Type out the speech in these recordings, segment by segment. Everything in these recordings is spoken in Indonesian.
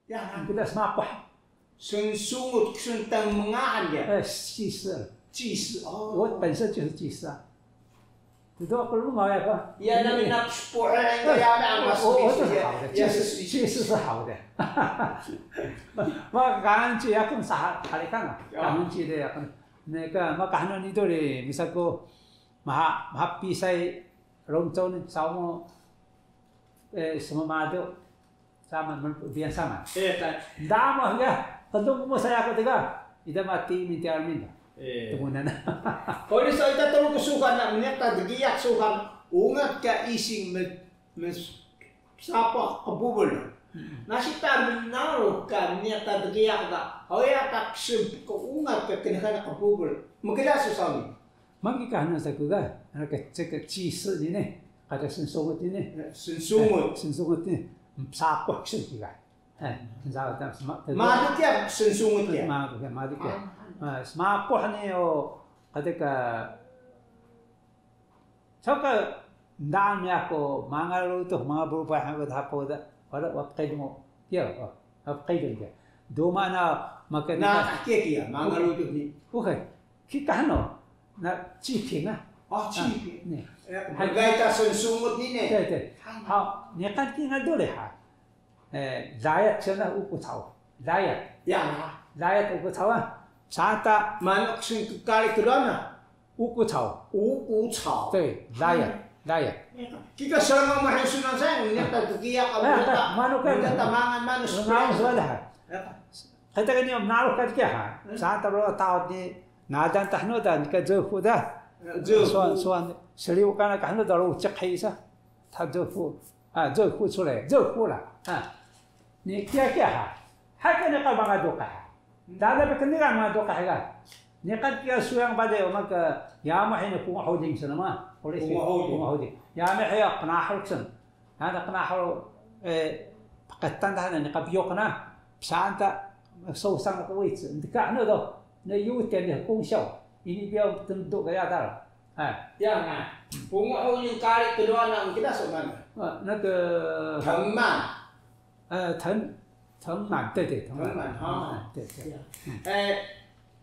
Ya, kita semapah. sungut tentang mengaan dia. 祭祀，祭祀哦。我本身就是祭司啊。这都不弄好呀，哥。Ya, na minapspuhan ko yan ang mas 我这是好的，ya, 祭祀是好的。我感恩节也跟啥哪里干啊？感恩节的也跟那个我感恩你这里，你说个马比赛龙舟呢，上午什么马都，咱们边上啊。dah mah enggak, tentu mau saya ketika kita mati minta amin. Temunan. Kalau saya kita terlalu kesukaan nak menyata degiak sukan ungat ka ising siapa kebubul. Nasi ta menaruh ka menyata degiak ka, hoya tak sim ko ungat ka kena kebubul. Mungkin susah ni. Mungkin karena saya juga, anak kecil cis ini, ada sensungut ini, sensungut ini, siapa sih juga. Madu tiap sensungut dia. Madu tiap. Semapah ni ketika saka ndam aku mangalu tu mangalu berubah aku tahu dah pada waktu itu dia waktu itu dia dua mana makan nak kia mangalu tu ni bukan kita no nak ciping ah ciping ni harga sensungut ni ni hao ni kan kita dulu ha Zayat sana uku tahu Zayat Zayat uku tahu ah Sata manuk sing kali kedua uku tahu对 Zayat kita selama mahal sunan saya nyata tukiak manuk kan nyata mangan manuk sudah kita kan yang naruh kat kia Sata lo tahu ni nadan tahno dan ke jauh dah soan serius kan kan dah lo cek hai sa 他热乎热乎出来热乎了你kia还跟那个帮他做开，大家跟那个帮他做开个，你看kia suang pada orang ke ya mah ini punga holding sana mah, polisi punga holding, ya mah ya kena haruksan, ada kena haruk pakatan dah ni kabiok kena, santa 受伤那个位置，你看那个那有点的功效，ini dia tentu kayak ada lah，ya kan, punga holding kali kedua nak kita mana？那个藤蔓。藤蔓，对，藤蔓哈，对。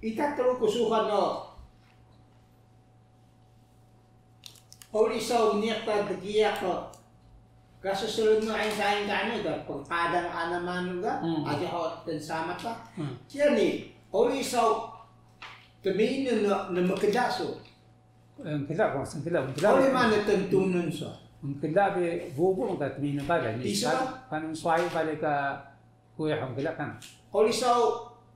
kita terus kesukaan no. Oli sa unyata degiak ko. Kasusunod no ay saing kano da pagpadang anaman ga, aja ho ten sama pa. Kaya ni oli sa tuminin no na makadaso. Kila ko, kila. Oli man tentunan sa. Kila be bubu ngat min ba ga ni kan swai ba ka kuya hang kila kan. Oli sa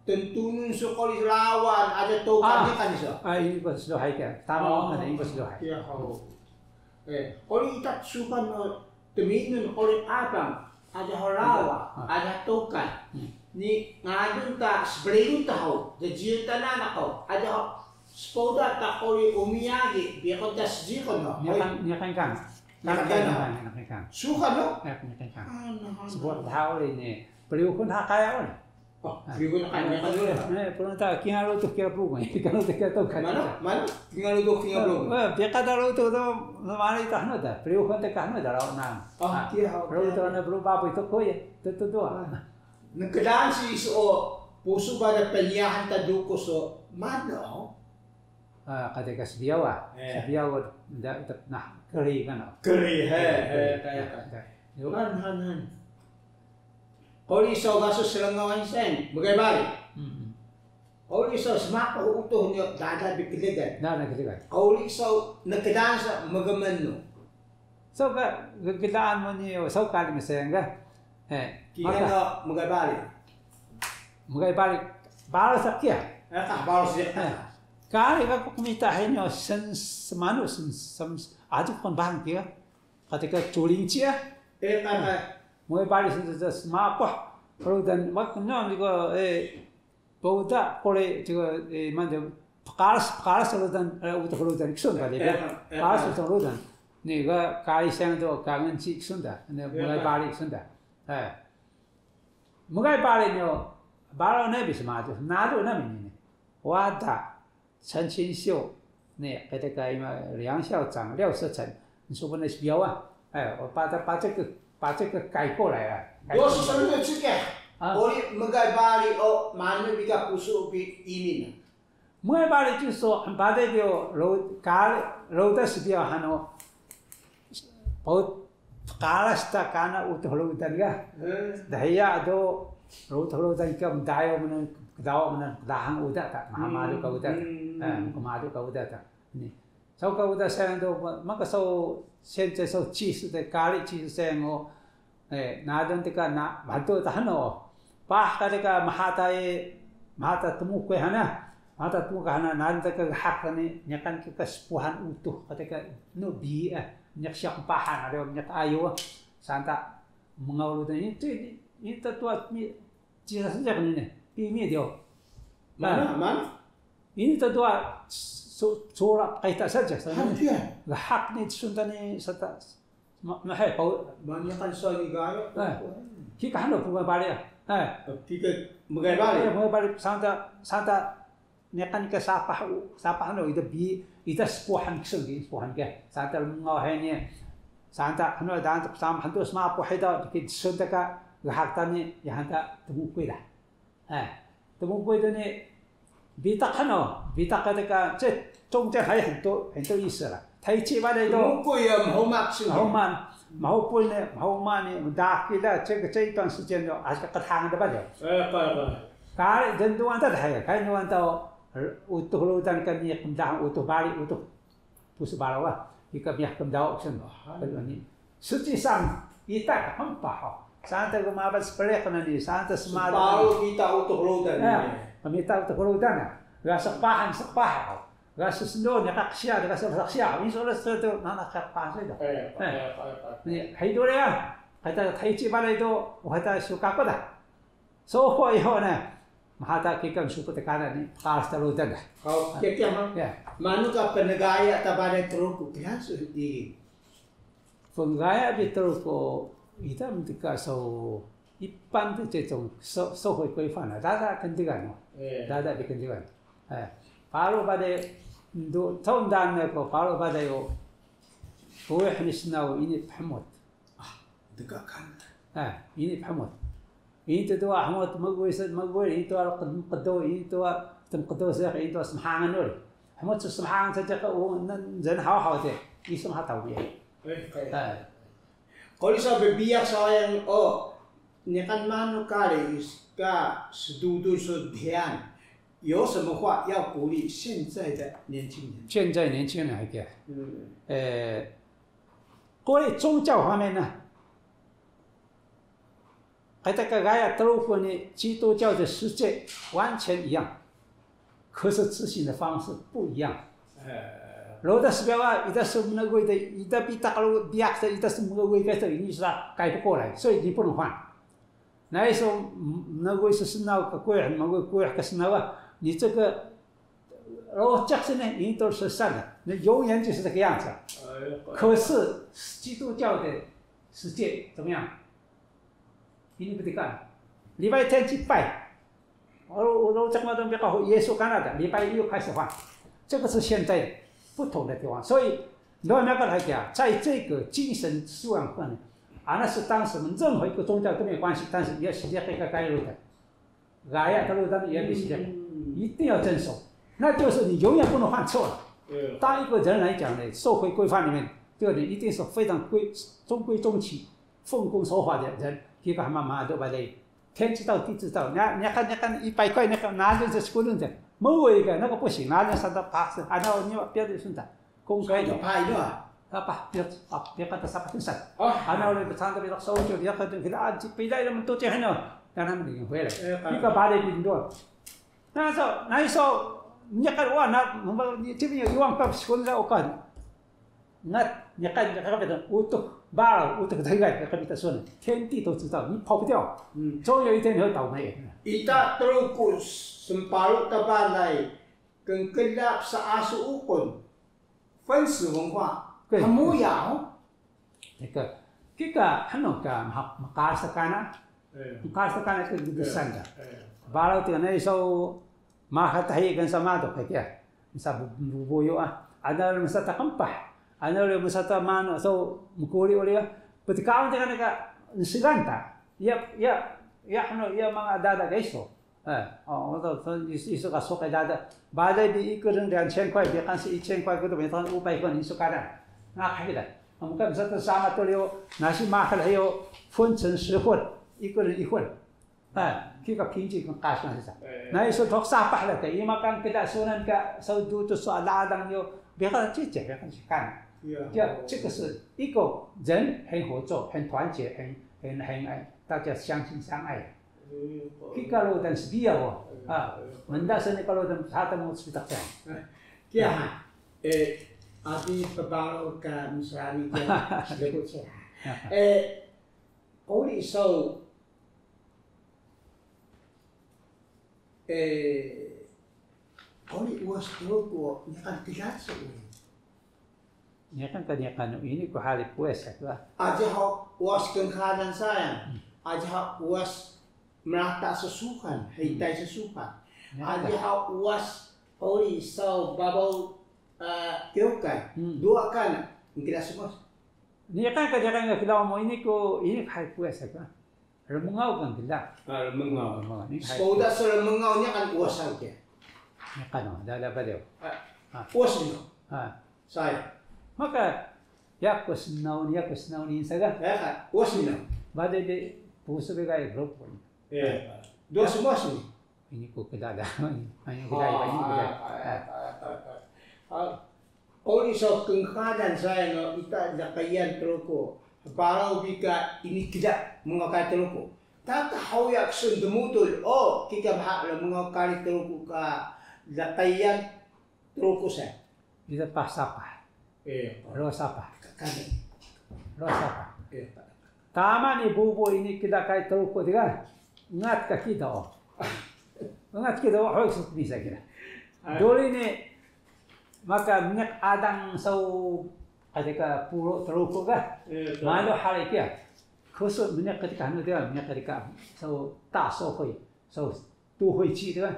tentunan sa oli lawan ada tokan ni kan sa. Ini ba sudah hai ka. Tama na ini ba sudah hai. Ya ho. Oli itat sukan no tuminin oli abang ada halawa ada tokan. Ni ngadun ta sbreun ta ho. Dejian ta na ko. Ada spoda ta oli umiyagi biya ko das ji ko no. Ni kan. Nakaikan. Suka no? Nakaikan. Sebuah tahu ini. Beliau pun tak kaya kan? Beliau pun kaya kan dulu. Pernah tak kira lu tu kira belum? Kalau tu kira tu kan? Mana? Kira lu tu kira belum? Dia kata lu tu mana itu anu dah. Beliau pun tak anu dah lawan nam. Lu tu anu belum apa itu kau ya? Tu. Nagkadaan si so puso ba na penyahan taduko so mana? Ketika sebiawa nah keri kan? Keri kayak han. Kalau iso gaso selangawan sen, bagaimana? Kalau iso semak utuh nyo dada bikiligan. Kalau iso nakadaan sa magamano. So kailangan mo niyo so kali masaya Kaya magabalik. Para sa kya? Para sa Kali ka kumitahin nyo semanu aja kon bang kia ketika culing cia mulai balik semapa kalau dan waktunya juga bauda kole juga mana karas kalau dan kalau dan ksun kali karas kalau dan ni ga kali siang tu kangen cik sunda mulai balik sunda mulai balik nyo baru ni bisa maju nado ni wadah 陈清秀，那ketika梁校长廖世成，你说不那是标啊？我把这个改过来啊。我是什么这个？ Ori magai bali o manu bika pusu bi imin. 每把的就说很把这个楼的是比较很哦，包嘎了是他嘎那乌头楼的个，但系呀都楼头楼的个唔大哟，们dahan udah tak mahamadu ka udah, kumadu ka udah tak. Ni, so ka udah sayang do maka so sente so cheese de kali cheese sayang o, nadon tika na batu tahano, pah ka mahata temu kue hana. Mata tu kahana nanti ke hak ni nyakan kita sepuhan utuh ketika nubi nyak siap pahan ada nyak ayu santa mengawal ini tetua ciri saja kan ini pimi dia mana ini tetua surat kaitan saja hak ni sunta ni sata mahal kau banyak kan soal gaya kita hendak bukan balik kita mengaibalik santa Nekan ke sapah no ida sepuhan kesugi sepuhan ke santa mengawahnya santa hano dan sam hantu semua pohida dikit sundaka gahaktani yang hanta temu kue dah temu kue itu ni bitak ketika cet中间还有很多意思了他一起把那temu kue yang mau pun呢mau mana dah kita这一段时间就还是个汤的吧的kalau jentuan tak ada kan jentuan tahu utuh lautan kan niat kendah utuh balik utuh pusat balawa jika biar kendau sen ini sejisang kita hampa santai kemabat seperti kan ini santai semalam baru kita utuh lautan kita utuh lautan rasa pahan sepah rasa sendon ya kaksia rasa saksia ini soalnya itu anak kakak saja ni hidup dia kata thai balik itu kata suka apa dah so kau ihona Mahata kikang suku tekanan ni kalas talutan dah. Kau kekang manu ka penegaya tabane truku biasa di penggaya bitruku ita mentika so ipan tu cecong so hui kui fana dada kendigan dada dikendigan paru pada do tahun dan ko paru pada yo hui hanisnau ini phamot degakan ini phamot itu tu Ahmad magui itu al-qaddo itu temqaddo sah itu semhangan ul Ahmad semhangan saja ko zen hau de isem ha tahu ya kalau sampai biak sayang你看manu kali ka sedudu sedian 有什么话要鼓励现在的年轻人？现在年轻人还给关于宗教方面呢Kata gaya terus ni 基督教的世界完全一样，可是执行的方式不一样。老的是表一的是那个的，一的比大陆比亚的，一的是那个味的，你是改不过来，所以你不能换。那时候那个是那个贵人，那个贵人可是那个你这个老讲是呢，人都是善的，那永远就是这个样子。可是基督教的世界怎么样？Ini berikan. Lipai天去拜，我怎么都别搞耶稣干了的，礼拜一又开始换，这个是现在不同的地方。所以，罗马克来讲，在这个精神素养方面，那是当时们任何一个宗教都没有关系，但是也是这个该路的，爱的路他们也必须这个，一定要遵守。那就是你永远不能犯错了。当一个人来讲呢，社会规范里面，这个人一定是非常中规中矩、奉公守法的人。Kita hamam ada badai, 天知道地知道，你看100块那个拿着这10个人，没有一个那个不行，拿着3到8是，按照你标准算的，公开的。拍的啊，apa dia kata siapa tulisan. Ana oleh pesantren bilang sojo dia kata kita pilih dalam tu cehnya, jangan mending boleh. Kita badai pindu. Nah so, nyakan wah nak, cuma uang kau sekolah okan. Nyakan kata untuk Baru untuk tergai kita说，天地都知道，你跑不掉，总有一天你会倒霉。Ita terus semparuh tabalai kelap seasu ukun， 分子文化，他没有。那个kita hano ka makasakana itu besar dah. Baru tu na iso mahatahi kan sama tu kaya, misal bubuyo ada masa takampah. Ano le musata mano so mukuri ole petikawan dengan ka siganta ya 야는 야망 다다 계속. 이수가 속에다가 바다비 이거는 2000块，别看是1000块，그도每趟500块，你说干的，那还给的。我们看这沙马都有，那些马克还有分成10份，一个人1份，kita pinjam ke kas kan sisa. Nah isu dok sapah lah, tapi makan kita sunan ke saudu tu soal ladang yo，别个这别个去干。这个是一个人很合作、很团结、很爱，大家相亲相爱。Kalau dan sedia benda seni kalau dan satu mau cerita kan. Kia, adi pebalo ke Musrani kia sebut saya. Oli so, oli uas dulu ni kan tiga sebut. Ni kan ini ko hari puasa tu. Aja hok uas kengkadan saya, aja hok uas merata sesukan, hitai sesukan. Aja uas oli so babau kiokai, dua kan kira semua. Ni kan kerja kita mau ini hari puasa kan. Remengau kan kita. Remengau. Sekolah remengaunya kan uas saja. Ni kan dah pada. Uas ni. Saya. Maka ya kusnaun saja. Ya kan, uas ni. Pada di puasa begai grup pun. Dua semua sini. Ini kok kita ada. Hanya kita ini kita. Oli so kengkadan saya no kita jakayan teroko. Parau bika ini tidak mengakai teroko. Tak tahu yang sendemutul. Oh kita bahak mengakai teroko ka jakayan teroko saya. Kita pas apa? Ros apa? Kami. Ros apa? Taman ibu ini kita kai teroko juga. Ngat ka kita. Ngat kita harus bisa kira. Dulu ini maka minyak adang sau ketika pulau terluka kan, malu hal itu ya. Khusus minyak ketika anu dia minyak ketika sau tak sau hui, sau tu hui ci dia.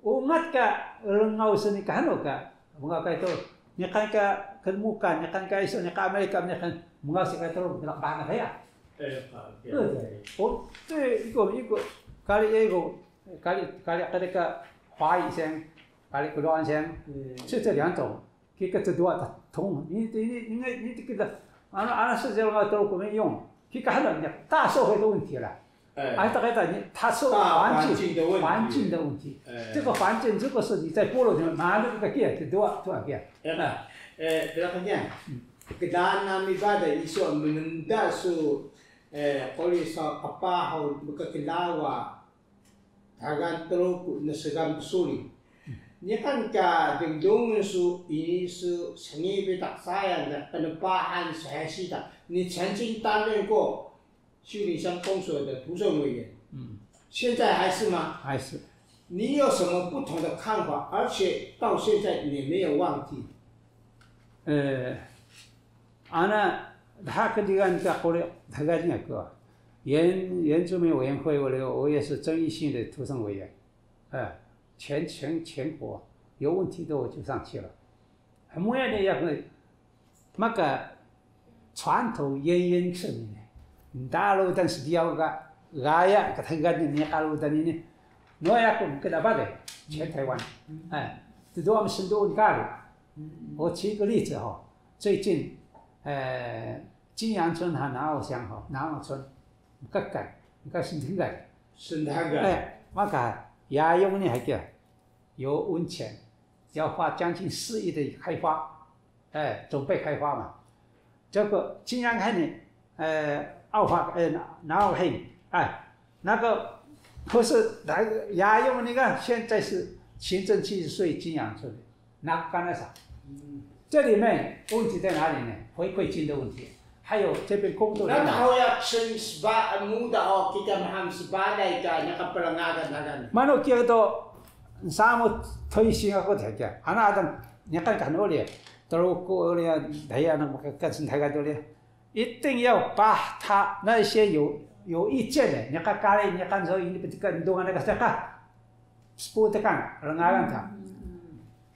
Umat ka rengau seni kanu ka, mengakai itu nyakan ka kemukan, nyakan ka isu nyakan Amerika nyakan mengasih ka terus nak banget ya. Oh, itu kali ketika Huai先，kali kedua先，是这两种，这个dua通，你这个，俺是这样都不能用，这个还能大社会的问题了，大概它是环境的问题，这个环境这个是你在部落里面马上这个变，这多少变？Belakangnya, keadaan kami pada isu menunda su polis apa hal berkelawa, agan teruk nasagam suri. Ni kan ka dengdong su ini su sengi betak saya na penempahan saya sida. Ni 曾经担任过修理乡公所的图书委员，现在还是吗？还是。你有什么不同的看法？而且到现在你没有忘记。أنا 다 그디간 딱 고려 다가지냐 그原住民委员会我也是争议性的图书委员，全国有问题的我就上去了。么样的要个那个传统原生的，大陆但是要个呀，个他个你大陆的呢，我也不给他办的，全台湾，这都我们深度干的。我举一个例子哈，最近金阳村和南澳乡哈，南澳村各改，各生态改，我看亚用呢还叫有温泉，要花将近4亿的开发，准备开发嘛。这个金阳海呢，南澳海，那个可是那个亚用那个现在是行政70岁金阳村的，那干了啥？这里面问题在哪里呢？回馈金的问题，还有这边工作人员。Mana kia tu sama thoi singa ko thai kia, ana adam nyakan kan oleh, terus ko oleh daya anak mereka sentai kan oleh， 一定要把他那些有意见的，你看咖喱，你看说ini petikan dengan那个啥个，10tekan rengaran他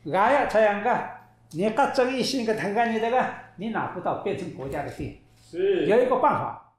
，gaya sayang ka。 你个争议性的谈判，你这个你拿不到变成国家的地，有一个办法。